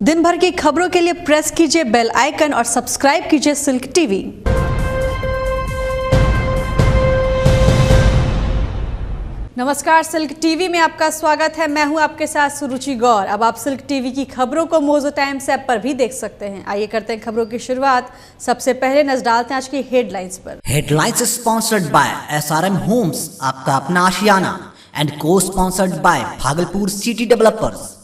दिन भर की खबरों के लिए प्रेस कीजिए बेल आइकन और सब्सक्राइब कीजिए सिल्क टीवी। नमस्कार, सिल्क टीवी में आपका स्वागत है। मैं हूं आपके साथ सुरुचि गौर। अब आप सिल्क टीवी की खबरों को मोजो टाइम्स ऐप पर भी देख सकते हैं। आइए करते हैं खबरों की शुरुआत। सबसे पहले नजर डालते हैं आज की हेडलाइंस पर। Headlines sponsored by SRM homes, आपका अपना आशियाना, and cosponsored by Bhagalpur city developers.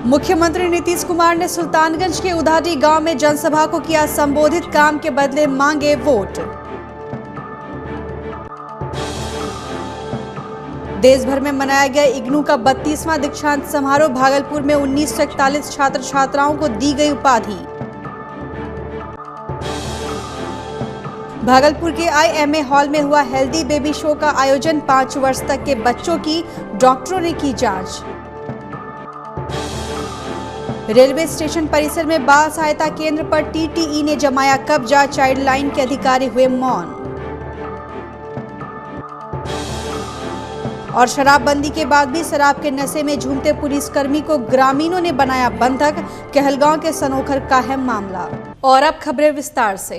मुख्यमंत्री नीतीश कुमार ने सुल्तानगंज के उधारी गांव में जनसभा को किया संबोधित, काम के बदले मांगे वोट। देश भर में मनाया गया इग्नू का 32वां दीक्षांत समारोह। भागलपुर में 1941 छात्र छात्राओं को दी गई उपाधि। भागलपुर के IMA हॉल में हुआ हेल्दी बेबी शो का आयोजन। 5 वर्ष तक के बच्चों की डॉक्टरों ने की जांच। रेलवे स्टेशन परिसर में बाल सहायता केंद्र पर TTE ने जमाया कब्जा। चाइल्ड लाइन के अधिकारी हुए मौन। और शराबबंदी के बाद भी शराब के नशे में झूमते पुलिसकर्मी को ग्रामीणों ने बनाया बंधक। कहलगांव के सनोखर का है मामला। और अब खबरें विस्तार से।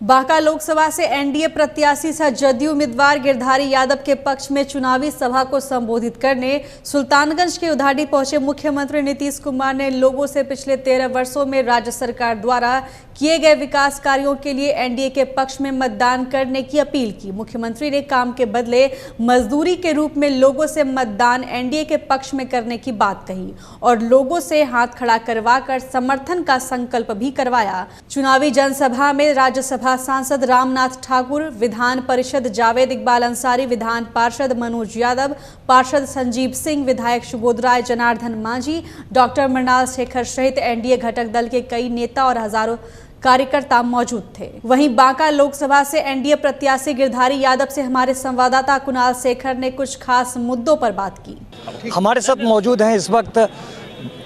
बांका लोकसभा से NDA प्रत्याशी सह जदयू उम्मीदवार गिरधारी यादव के पक्ष में चुनावी सभा को संबोधित करने सुल्तानगंज के उधारी पहुंचे मुख्यमंत्री नीतीश कुमार ने लोगों से पिछले 13 वर्षों में राज्य सरकार द्वारा किए गए विकास कार्यों के लिए NDA के पक्ष में मतदान करने की अपील की। मुख्यमंत्री ने काम के बदले मजदूरी के रूप में लोगों से मतदान NDA के पक्ष में करने की बात कही और लोगों से हाथ खड़ा करवाकर समर्थन का संकल्प भी करवाया। चुनावी जनसभा में राज्यसभा सांसद रामनाथ ठाकुर, विधान परिषद जावेद इकबाल अंसारी, विधान पार्षद मनोज यादव, पार्षद संजीव सिंह, विधायक सुबोध राय, जनार्दन मांझी, डॉक्टर मृणाल शेखर सहित NDA घटक दल के कई नेता और हजारों कार्यकर्ता मौजूद थे। वहीं बांका लोकसभा से NDA प्रत्याशी गिरधारी यादव से हमारे संवाददाता कुणाल शेखर ने कुछ खास मुद्दों पर बात की। हमारे साथ मौजूद हैं इस वक्त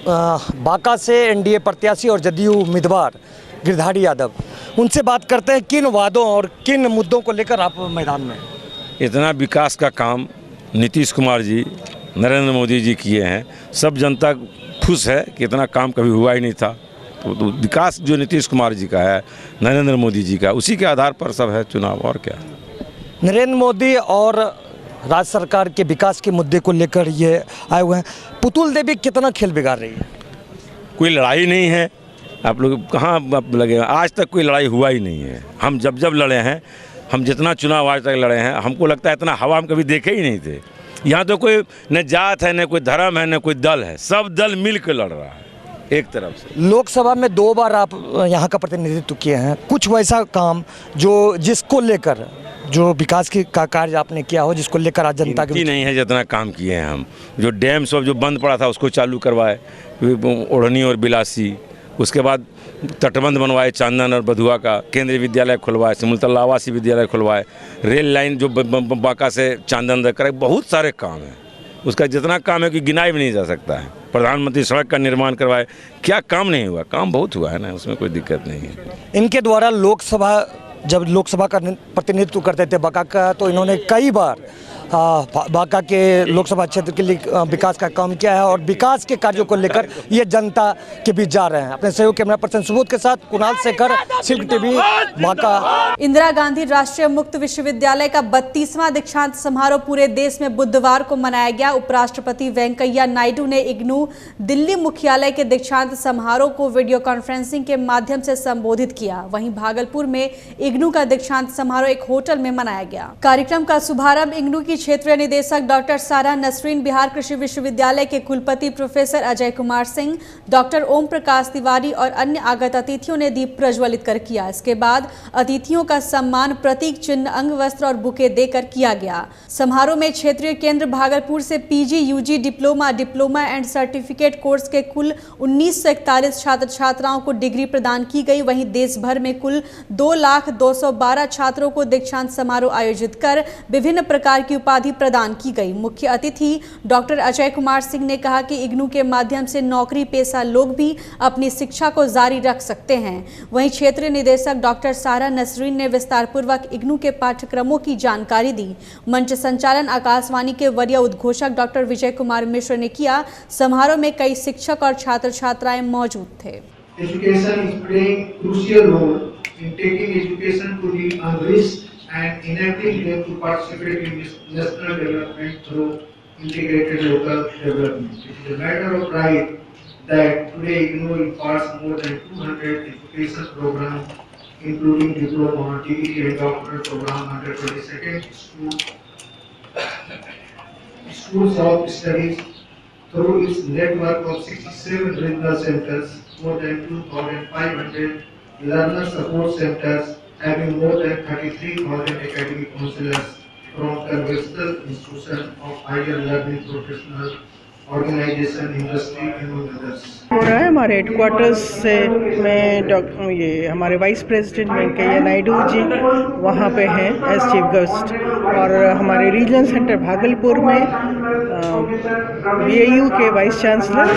बांका से NDA प्रत्याशी और जदयू उम्मीदवार गिरधारी यादव। उनसे बात करते हैं किन वादों और किन मुद्दों को लेकर आप मैदान में। इतना विकास का काम नीतीश कुमार जी, नरेंद्र मोदी जी किए हैं। सब जनता खुश है कि इतना काम कभी हुआ ही नहीं था। तो विकास जो नीतीश कुमार जी का है, नरेंद्र मोदी जी का, उसी के आधार पर सब है चुनाव। और क्या, नरेंद्र मोदी और राज्य सरकार के विकास के मुद्दे को लेकर ये आए हुए हैं। पुतुल देवी कितना खेल बिगाड़ रही है? कोई लड़ाई नहीं है। आप लोग कहाँ लगे? आज तक कोई लड़ाई हुआ ही नहीं है। हम जब लड़े हैं, हम जितना चुनाव आज तक लड़े हैं, हमको लगता है इतना हवा हम कभी देखे ही नहीं थे। यहाँ तो कोई न जात है, न कोई धर्म है, न कोई दल है। सब दल मिल कर लड़ रहा है एक तरफ से। लोकसभा में 2 बार आप यहाँ का प्रतिनिधित्व किए हैं। कुछ वैसा काम जिसको लेकर जो विकास का कार्य आपने किया हो, जिसको लेकर आज जनता की नहीं है जितना काम किए हैं हम। जो डैम सब जो बंद पड़ा था उसको चालू करवाए, ओढ़नी और बिलासी। उसके बाद तटबंध बनवाए, चांदन और बधुआ का केंद्रीय विद्यालय खुलवाए, सिमुलतला आवासीय विद्यालय खुलवाए, रेल लाइन जो बांका से चांदन तक करे। बहुत सारे काम हैं। उसका जितना काम है कि गिनाया भी नहीं जा सकता है। प्रधानमंत्री सड़क का निर्माण करवाए। क्या काम नहीं हुआ? काम बहुत हुआ है ना, उसमें कोई दिक्कत नहीं है। इनके द्वारा जब लोकसभा का प्रतिनिधित्व करते थे बांका का, तो इन्होंने कई बार बांका के लोकसभा क्षेत्र के लिए विकास का काम किया है और विकास के कार्यों को लेकर ये जनता के बीच जा रहे हैं। अपने सहयोग कैमरा पर्सन सुबोध के साथ कुणाल शेखर, सिल्क टीवी, बांका। इंदिरा गांधी राष्ट्रीय मुक्त विश्वविद्यालय का 32वां दीक्षांत समारोह पूरे देश में बुधवार को मनाया गया। उपराष्ट्रपति वेंकैया नायडू ने इग्नू दिल्ली मुख्यालय के दीक्षांत समारोह को वीडियो कॉन्फ्रेंसिंग के माध्यम से संबोधित किया। वहीं भागलपुर में इग्नू का दीक्षांत समारोह एक होटल में मनाया गया। कार्यक्रम का शुभारंभ इग्नू की क्षेत्रीय निदेशक डॉक्टर सारा नसरीन, बिहार कृषि विश्वविद्यालय के कुलपति प्रोफेसर अजय कुमार सिंह, डॉक्टर ओम प्रकाश तिवारी और अन्य आगत अतिथियों ने दीप प्रज्वलित कर किया। इसके बाद अतिथियों का सम्मान प्रतीक चिन्ह, अंग वस्त्र और बुके देकर किया गया। समारोह में क्षेत्रीय केंद्र भागलपुर से PG, UG, diploma and certificate course के कुल 1941 छात्र छात्राओं को डिग्री प्रदान की गई। वहीं देश भर में कुल 2,10,000 212 छात्रों को दीक्षांत समारोह आयोजित कर विभिन्न प्रकार की उपाधि प्रदान की गई। मुख्य अतिथि डॉक्टर अजय कुमार सिंह ने कहा कि इग्नू के माध्यम से नौकरी पेशा लोग भी अपनी शिक्षा को जारी रख सकते हैं। वहीं क्षेत्रीय निदेशक डॉक्टर सारा नसरीन ने विस्तार पूर्वक इग्नू के पाठ्यक्रमों की जानकारी दी। मंच संचालन आकाशवाणी के वरीय उद्घोषक डॉक्टर विजय कुमार मिश्र ने किया। समारोह में कई शिक्षक और छात्र छात्राएं मौजूद थे। Education is playing crucial role in taking education to the unreached and enabling them to participate in this national development through integrated local development. It is a matter of pride that today IGNOU imparts more than 200 education programs, including diploma, degree, and doctoral program under 22nd schools of studies through its network of 67 regional centers, more than 2,500 learner support centers, having more than 33,000 academic counselors from conventional institutions of higher learning, professional organization, industry, among others. हो रहा है हमारे headquarters से ये हमारे vice president Venkaiah Naidu ji वहाँ पे हैं एज चीफ गेस्ट, और हमारे रीजनल सेंटर भागलपुर में BAU के vice chancellor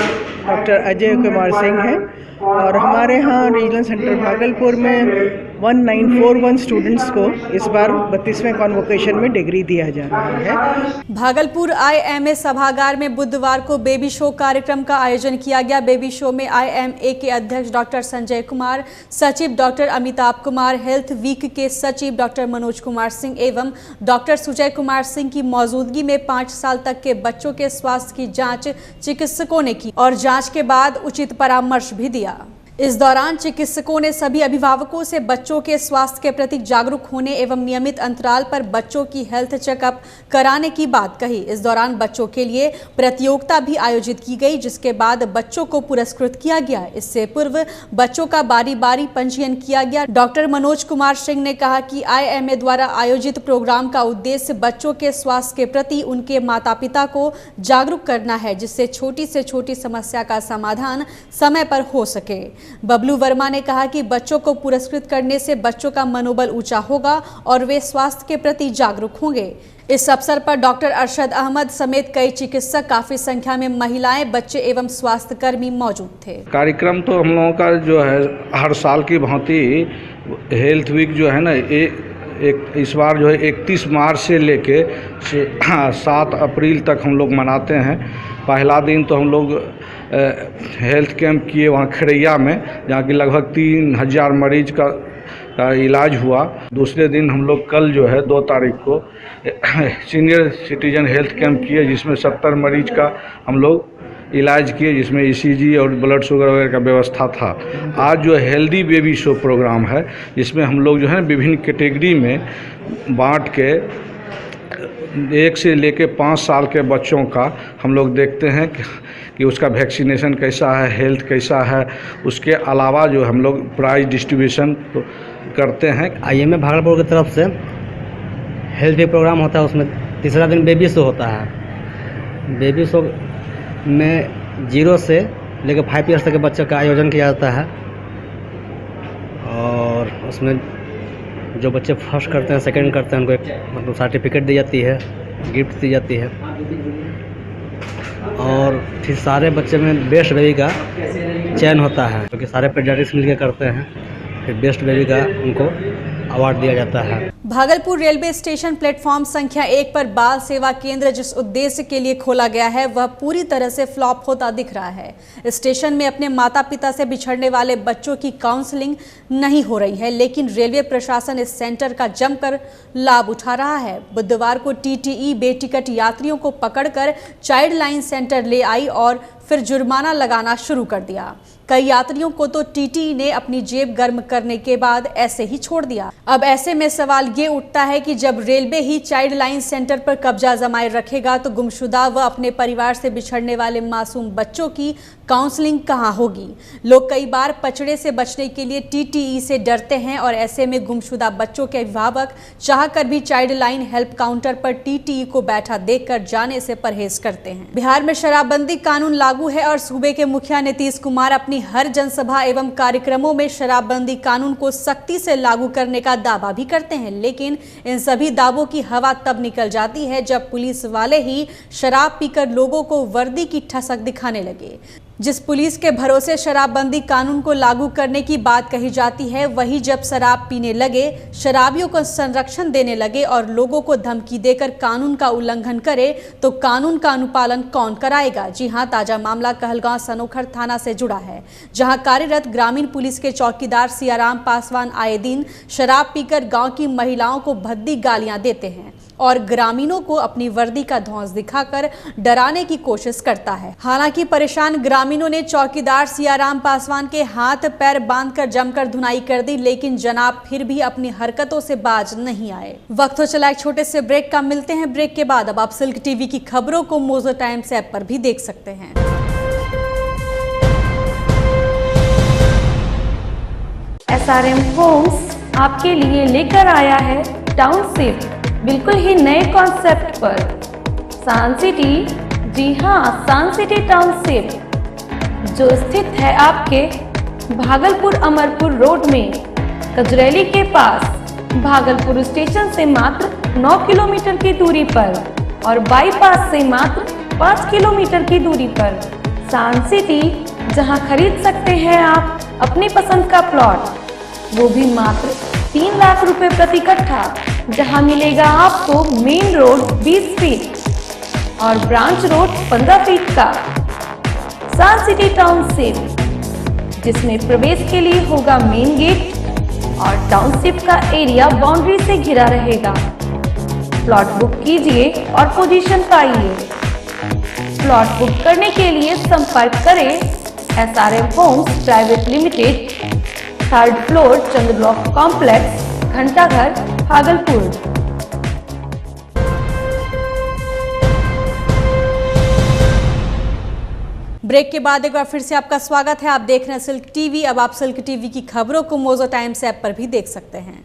doctor Ajay Kumar Singh हैं, और हमारे यहाँ रीजनल सेंटर भागलपुर में 1941 स्टूडेंट्स को इस बार 32वें कॉन्वोकेशन में डिग्री दिया जा रहा है। भागलपुर IMA सभागार में बुधवार को बेबी शो कार्यक्रम का आयोजन किया गया। बेबी शो में IMA के अध्यक्ष डॉक्टर संजय कुमार, सचिव doctor Amitabh Kumar, health week के सचिव डॉक्टर मनोज कुमार सिंह एवं डॉक्टर सुजय कुमार सिंह की मौजूदगी में 5 साल तक के बच्चों के स्वास्थ्य की जांच चिकित्सकों ने की और जांच के बाद उचित परामर्श भी दिया। इस दौरान चिकित्सकों ने सभी अभिभावकों से बच्चों के स्वास्थ्य के प्रति जागरूक होने एवं नियमित अंतराल पर बच्चों की हेल्थ चेकअप कराने की बात कही। इस दौरान बच्चों के लिए प्रतियोगिता भी आयोजित की गई, जिसके बाद बच्चों को पुरस्कृत किया गया। इससे पूर्व बच्चों का बारी बारी पंजीयन किया गया। डॉक्टर मनोज कुमार सिंह ने कहा कि IMA द्वारा आयोजित प्रोग्राम का उद्देश्य बच्चों के स्वास्थ्य के प्रति उनके माता पिता को जागरूक करना है, जिससे छोटी से छोटी समस्या का समाधान समय पर हो सके। बबलू वर्मा ने कहा कि बच्चों को पुरस्कृत करने से बच्चों का मनोबल ऊंचा होगा और वे स्वास्थ्य के प्रति जागरूक होंगे। इस अवसर पर डॉक्टर अरशद अहमद समेत कई चिकित्सक, काफी संख्या में महिलाएं, बच्चे एवं स्वास्थ्य कर्मी मौजूद थे। कार्यक्रम तो हम लोगों का जो है हर साल की भांति हेल्थ वीक जो है ना, एक इस बार जो है 31 मार्च से लेके 7 अप्रैल तक हम लोग मनाते हैं। पहला दिन तो हम लोग हेल्थ कैंप किए वहाँ खड़ैया में, जहाँ की लगभग 3000 मरीज का इलाज हुआ। दूसरे दिन हम लोग कल जो है 2 तारीख को सीनियर सिटीजन हेल्थ कैंप किए, जिसमें 70 मरीज का हम लोग इलाज किए, जिसमें ECG और ब्लड शुगर वगैरह का व्यवस्था था। आज जो हेल्दी बेबी शो प्रोग्राम है, जिसमें हम लोग जो है विभिन्न कैटेगरी में बांट के 1 से लेके 5 साल के बच्चों का हम लोग देखते हैं कि उसका वैक्सीनेशन कैसा है, हेल्थ कैसा है। उसके अलावा जो हम लोग प्राइज डिस्ट्रीब्यूशन करते हैं। IMA भागलपुर की तरफ से हेल्थ डे प्रोग्राम होता है, उसमें तीसरा दिन बेबी शो होता है। बेबी शो में 0 से लेकर 5 ईयर्स तक के बच्चों का आयोजन किया जाता है, और उसमें जो बच्चे फर्स्ट करते हैं, सेकंड करते हैं, उनको एक मतलब सर्टिफिकेट दी जाती है, गिफ्ट दी जाती है। और फिर सारे बच्चे में बेस्ट बेबी का चयन होता है, क्योंकि सारे पेडियाट्रिक्स मिलकर करते हैं। फिर बेस्ट बेबी का उनको अवार्ड दिया जाता है। भागलपुर रेलवे स्टेशन प्लेटफॉर्म संख्या 1 पर बाल सेवा केंद्र जिस उद्देश्य के लिए खोला गया है, वह पूरी तरह से फ्लॉप होता दिख रहा है। स्टेशन में अपने माता पिता से बिछड़ने वाले बच्चों की काउंसलिंग नहीं हो रही है, लेकिन रेलवे प्रशासन इस सेंटर का जमकर लाभ उठा रहा है। बुधवार को TTE बेटिकट यात्रियों को पकड़कर चाइल्ड लाइन सेंटर ले आई और फिर जुर्माना लगाना शुरू कर दिया। कई यात्रियों को तो TTE ने अपनी जेब गर्म करने के बाद ऐसे ही छोड़ दिया। अब ऐसे में सवाल ये उठता है कि जब रेलवे ही चाइल्ड लाइन सेंटर पर कब्जा जमाए रखेगा, तो गुमशुदा व अपने परिवार से बिछड़ने वाले मासूम बच्चों की काउंसलिंग कहाँ होगी। लोग कई बार पचड़े से बचने के लिए TTE से डरते हैं, और ऐसे में गुमशुदा बच्चों के अभिभावक चाहकर भी चाइल्ड लाइन हेल्प काउंटर पर TTE को बैठा देखकर जाने से परहेज करते हैं। बिहार में शराबबंदी कानून लागू लागू है और सूबे के मुखिया नीतीश कुमार अपनी हर जनसभा एवं कार्यक्रमों में शराबबंदी कानून को सख्ती से लागू करने का दावा भी करते हैं, लेकिन इन सभी दावों की हवा तब निकल जाती है जब पुलिस वाले ही शराब पीकर लोगों को वर्दी की ठसक दिखाने लगे। जिस पुलिस के भरोसे शराबबंदी कानून को लागू करने की बात कही जाती है, वही जब शराब पीने लगे, शराबियों को संरक्षण देने लगे और लोगों को धमकी देकर कानून का उल्लंघन करे, तो कानून का अनुपालन कौन कराएगा? जी हां, ताजा मामला कहलगांव सनोखर थाना से जुड़ा है, जहां कार्यरत ग्रामीण पुलिस के चौकीदार सियाराम पासवान आए दिन शराब पीकर गांव की महिलाओं को भद्दी गालियां देते हैं और ग्रामीणों को अपनी वर्दी का धौंस दिखाकर डराने की कोशिश करता है। हालांकि परेशान ग्रामीणों ने चौकीदार सियाराम पासवान के हाथ पैर बांधकर जमकर धुनाई कर दी, लेकिन जनाब फिर भी अपनी हरकतों से बाज नहीं आए। वक्त हो चला एक छोटे से ब्रेक का, मिलते हैं ब्रेक के बाद। अब आप सिल्क टीवी की खबरों को मोजो टाइम्स ऐप पर भी देख सकते हैं। SRM होम्स आपके लिए लेकर आया है टाउनशिप बिल्कुल ही नए कॉन्सेप्ट पर। सान सिटी, जी हाँ, सान सिटी टाउनशिप जो स्थित है आपके भागलपुर अमरपुर रोड में कजरैली के पास, भागलपुर स्टेशन से मात्र 9 किलोमीटर की दूरी पर और बाईपास से मात्र 5 किलोमीटर की दूरी पर। सान सिटी, जहां खरीद सकते हैं आप अपनी पसंद का प्लॉट, वो भी मात्र 3 लाख रुपए प्रति कट्ठा, जहां मिलेगा आपको मेन रोड 20 फीट और ब्रांच रोड 15 फीट का। सान सिटी टाउनशिप, जिसमें प्रवेश के लिए होगा मेन गेट और टाउनशिप का एरिया बाउंड्री से घिरा रहेगा। प्लॉट बुक कीजिए और पोजीशन पाइए। प्लॉट बुक करने के लिए संपर्क करें SRM homes private limited, 3rd floor, Chandra block complex, Ghantaghar, Bhagalpur. Break के बाद एक बार फिर से आपका स्वागत है। आप देख रहे हैं सिल्क टीवी। अब आप सिल्क टीवी की खबरों को मोजो टाइम्स ऐप पर भी देख सकते हैं।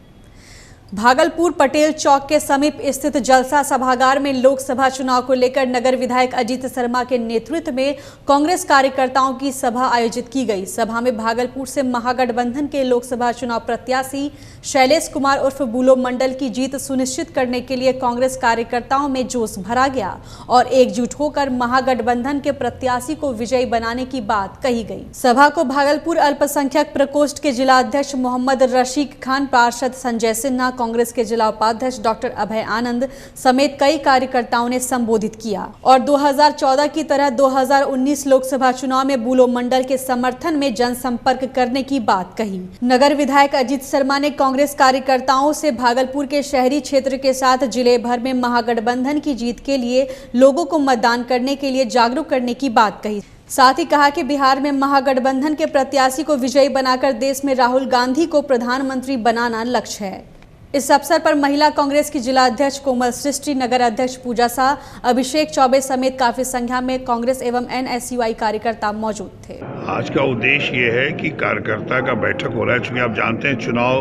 भागलपुर पटेल चौक के समीप स्थित जलसा सभागार में लोकसभा चुनाव को लेकर नगर विधायक अजीत शर्मा के नेतृत्व में कांग्रेस कार्यकर्ताओं की सभा आयोजित की गई। सभा में भागलपुर से महागठबंधन के लोकसभा चुनाव प्रत्याशी शैलेश कुमार उर्फ बुलो मंडल की जीत सुनिश्चित करने के लिए कांग्रेस कार्यकर्ताओं में जोश भरा गया और एकजुट होकर महागठबंधन के प्रत्याशी को विजयी बनाने की बात कही गई। सभा को भागलपुर अल्पसंख्यक प्रकोष्ठ के जिला अध्यक्ष मोहम्मद रशीक खान, पार्षद संजय सिन्हा, कांग्रेस के जिला उपाध्यक्ष डॉक्टर अभय आनंद समेत कई कार्यकर्ताओं ने संबोधित किया और 2014 की तरह 2019 लोकसभा चुनाव में बुलो मंडल के समर्थन में जनसंपर्क करने की बात कही। नगर विधायक अजीत शर्मा ने कांग्रेस कार्यकर्ताओं से भागलपुर के शहरी क्षेत्र के साथ जिले भर में महागठबंधन की जीत के लिए लोगों को मतदान करने के लिए जागरूक करने की बात कही। साथ ही कहा कि बिहार में महागठबंधन के प्रत्याशी को विजयी बनाकर देश में राहुल गांधी को प्रधानमंत्री बनाना लक्ष्य है। इस अवसर पर महिला कांग्रेस की जिला अध्यक्ष कोमल सृष्टि, नगर अध्यक्ष पूजा शाह, अभिषेक चौबे समेत काफी संख्या में कांग्रेस एवं NSUI कार्यकर्ता मौजूद थे। आज का उद्देश्य ये है कि कार्यकर्ता का बैठक हो रहा है, चूँकि आप जानते हैं चुनाव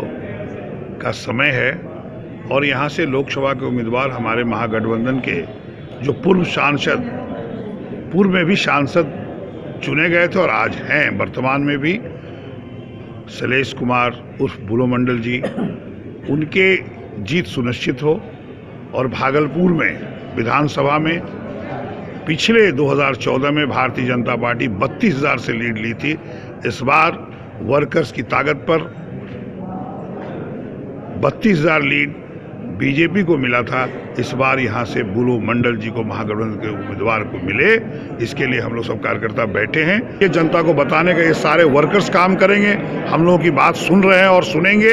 का समय है और यहाँ से लोकसभा के उम्मीदवार हमारे महागठबंधन के जो पूर्व में भी सांसद चुने गए थे और आज हैं वर्तमान में भी, शैलेश कुमार उर्फ बुलो मंडल जी, उनके जीत सुनिश्चित हो और भागलपुर में विधानसभा में पिछले 2014 में भारतीय जनता पार्टी 32,000 से लीड ली थी। इस बार वर्कर्स की ताकत पर 32,000 लीड बीजेपी को मिला था। इस बार यहाँ से बुलो मंडल जी को महागठबंधन के उम्मीदवार को मिले, इसके लिए हम लोग सब कार्यकर्ता बैठे हैं। ये जनता को बताने का ये सारे वर्कर्स काम करेंगे, हम लोगों की बात सुन रहे हैं और सुनेंगे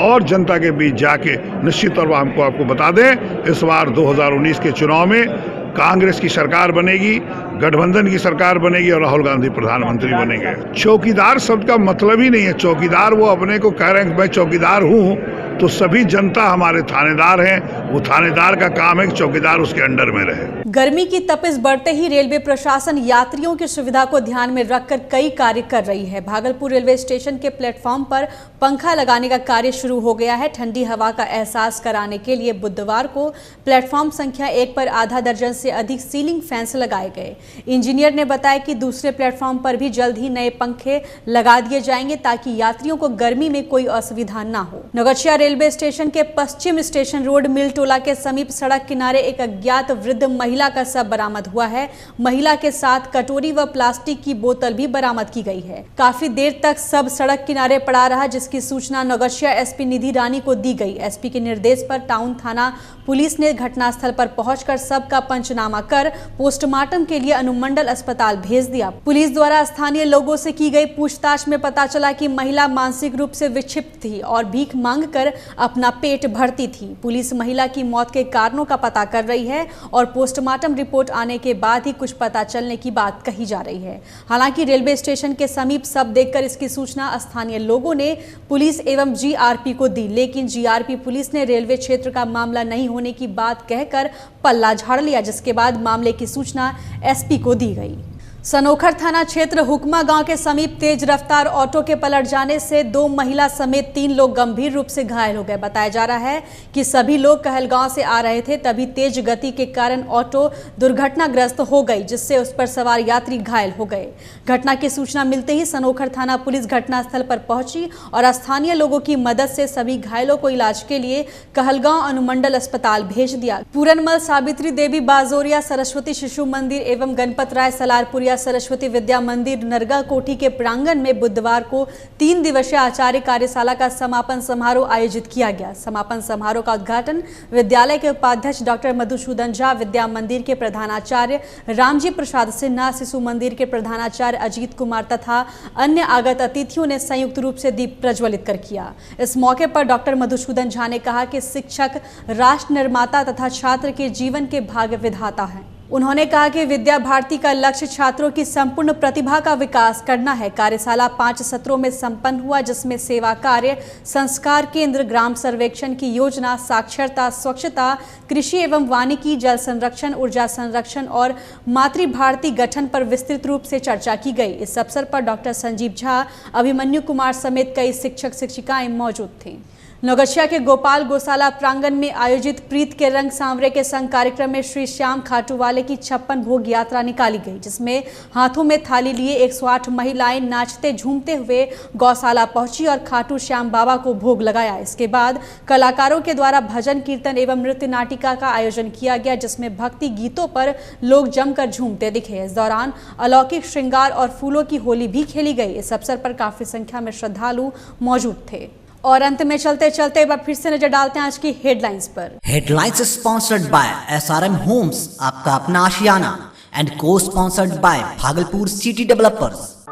और जनता के बीच जाके निश्चित तौर पर हमको आपको बता दें, इस बार 2019 के चुनाव में कांग्रेस की सरकार बनेगी, गठबंधन की सरकार बनेगी और राहुल गांधी प्रधानमंत्री बनेंगे। चौकीदार शब्द का मतलब ही नहीं है। चौकीदार वो अपने को कह रहे हैं कि मैं चौकीदार हूँ, तो सभी जनता हमारे थानेदार हैं। वो थानेदार का काम है कि चौकीदार उसके अंडर में रहे। गर्मी की तपिश बढ़ते ही रेलवे प्रशासन यात्रियों की सुविधा को ध्यान में रखकर कई कार्य कर रही है। भागलपुर रेलवे स्टेशन के प्लेटफॉर्म पर पंखा लगाने का कार्य शुरू हो गया है। ठंडी हवा का एहसास कराने के लिए बुधवार को प्लेटफॉर्म संख्या 1 पर आधा दर्जन से अधिक सीलिंग फैंस लगाए गए। इंजीनियर ने बताया कि दूसरे प्लेटफॉर्म पर भी जल्द ही नए पंखे लगा दिए जाएंगे ताकि यात्रियों को गर्मी में कोई असुविधा न हो। नौगछिया रेलवे स्टेशन के पश्चिम स्टेशन रोड मिल टोला के समीप सड़क किनारे एक अज्ञात वृद्ध महिला का शव बरामद हुआ है। महिला के साथ कटोरी व प्लास्टिक की बोतल भी बरामद की गई है। काफी देर तक शव सड़क किनारे पड़ा रहा, जिसकी सूचना नौगछिया एसपी निधि रानी को दी गई। एसपी के निर्देश पर टाउन थाना पुलिस ने घटनास्थल पर पहुंचकर शव का पंचनामा कर पोस्टमार्टम के लिए अनुमंडल अस्पताल भेज दिया। पुलिस द्वारा स्थानीय लोगों से की गई पूछताछ में पता चला कि महिला मानसिक रूप से विक्षिप्त थी और भीख मांगकर अपना पेट भरती थी। पुलिस महिला की मौत के कारणों का पता कर रही है और पोस्टमार्टम रिपोर्ट आने के बाद ही कुछ पता चलने की बात कही जा रही है। हालांकि रेलवे स्टेशन के समीप शव देखकर इसकी सूचना स्थानीय लोगों ने पुलिस एवं जीआरपी को दी, लेकिन जीआरपी पुलिस ने रेलवे क्षेत्र का मामला नहीं होने की बात कहकर पल्ला झाड़ लिया, जिसके बाद मामले की सूचना एसपी को दी गई। सनोखर थाना क्षेत्र हुक्मा गांव के समीप तेज रफ्तार ऑटो के पलट जाने से 2 महिला समेत 3 लोग गंभीर रूप से घायल हो गए। बताया जा रहा है कि सभी लोग कहलगांव से आ रहे थे, तभी तेज गति के कारण ऑटो दुर्घटनाग्रस्त हो गई, जिससे उस पर सवार यात्री घायल हो गए। घटना की सूचना मिलते ही सनोखर थाना पुलिस घटनास्थल पर पहुंची और स्थानीय लोगों की मदद से सभी घायलों को इलाज के लिए कहलगांव अनुमंडल अस्पताल भेज दिया। पूरनमल सावित्री देवी बाजोरिया सरस्वती शिशु मंदिर एवं गणपत राय सलारपुरिया सरस्वती विद्या मंदिर नरगा कोठी के प्रांगण में बुधवार को 3 दिवसीय आचार्य कार्यशाला का समापन समारोह आयोजित किया गया। समापन समारोह का उद्घाटन विद्यालय के उपाध्यक्ष डॉक्टर मधुसूदन झा, विद्या मंदिर के प्रधानाचार्य रामजी प्रसाद सिन्हा, शिशु मंदिर के प्रधानाचार्य अजीत कुमार तथा अन्य आगत अतिथियों ने संयुक्त रूप से दीप प्रज्वलित कर किया। इस मौके पर डॉक्टर मधुसूदन झा ने कहा कि शिक्षक राष्ट्र निर्माता तथा छात्र के जीवन के भाग्य विधाता हैं। उन्होंने कहा कि विद्या भारती का लक्ष्य छात्रों की संपूर्ण प्रतिभा का विकास करना है। कार्यशाला 5 सत्रों में संपन्न हुआ, जिसमें सेवा कार्य, संस्कार केंद्र, ग्राम सर्वेक्षण की योजना, साक्षरता, स्वच्छता, कृषि एवं वानिकी, जल संरक्षण, ऊर्जा संरक्षण और मातृ भारती गठन पर विस्तृत रूप से चर्चा की गई। इस अवसर पर डॉक्टर संजीव झा, अभिमन्यु कुमार समेत कई शिक्षक शिक्षिकाएं मौजूद थीं। नौगछिया के गोपाल गौशाला प्रांगण में आयोजित प्रीत के रंग सांवरे के संग कार्यक्रम में श्री श्याम खाटू वाले की 56 भोग यात्रा निकाली गई, जिसमें हाथों में थाली लिए 108 महिलाएं नाचते झूमते हुए गौशाला पहुंची और खाटू श्याम बाबा को भोग लगाया। इसके बाद कलाकारों के द्वारा भजन कीर्तन एवं नृत्य नाटिका का आयोजन किया गया, जिसमें भक्ति गीतों पर लोग जमकर झूमते दिखे। इस दौरान अलौकिक श्रृंगार और फूलों की होली भी खेली गई। इस अवसर पर काफी संख्या में श्रद्धालु मौजूद थे। और अंत में चलते चलते एक बार फिर से नजर डालते हैं आज की हेडलाइंस पर। Headlines sponsored by SRM homes, आपका अपना आशियाना, and cosponsored by Bhagalpur city developers.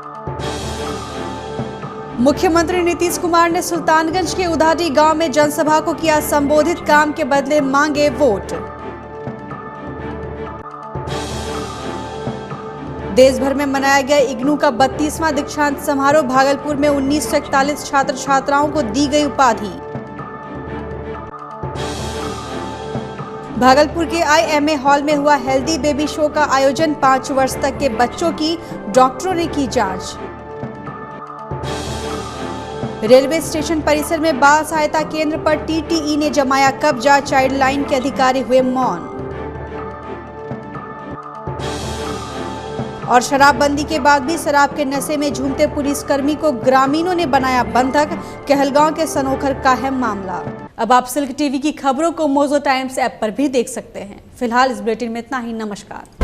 मुख्यमंत्री नीतीश कुमार ने सुल्तानगंज के उधारी गांव में जनसभा को किया संबोधित, काम के बदले मांगे वोट। देश भर में मनाया गया इग्नू का 32वां दीक्षांत समारोह। भागलपुर में 1941 छात्र छात्राओं को दी गई उपाधि। भागलपुर के IMA हॉल में हुआ हेल्दी बेबी शो का आयोजन। 5 वर्ष तक के बच्चों की डॉक्टरों ने की जांच। रेलवे स्टेशन परिसर में बाल सहायता केंद्र पर TTE ने जमाया कब्जा, चाइल्ड लाइन के अधिकारी हुए मौन। और शराबबंदी के बाद भी शराब के नशे में झूमते पुलिसकर्मी को ग्रामीणों ने बनाया बंधक। कहलगांव के सनोखर का है मामला। अब आप सिल्क टीवी की खबरों को मोजो टाइम्स ऐप पर भी देख सकते हैं। फिलहाल इस बुलेटिन में इतना ही। नमस्कार।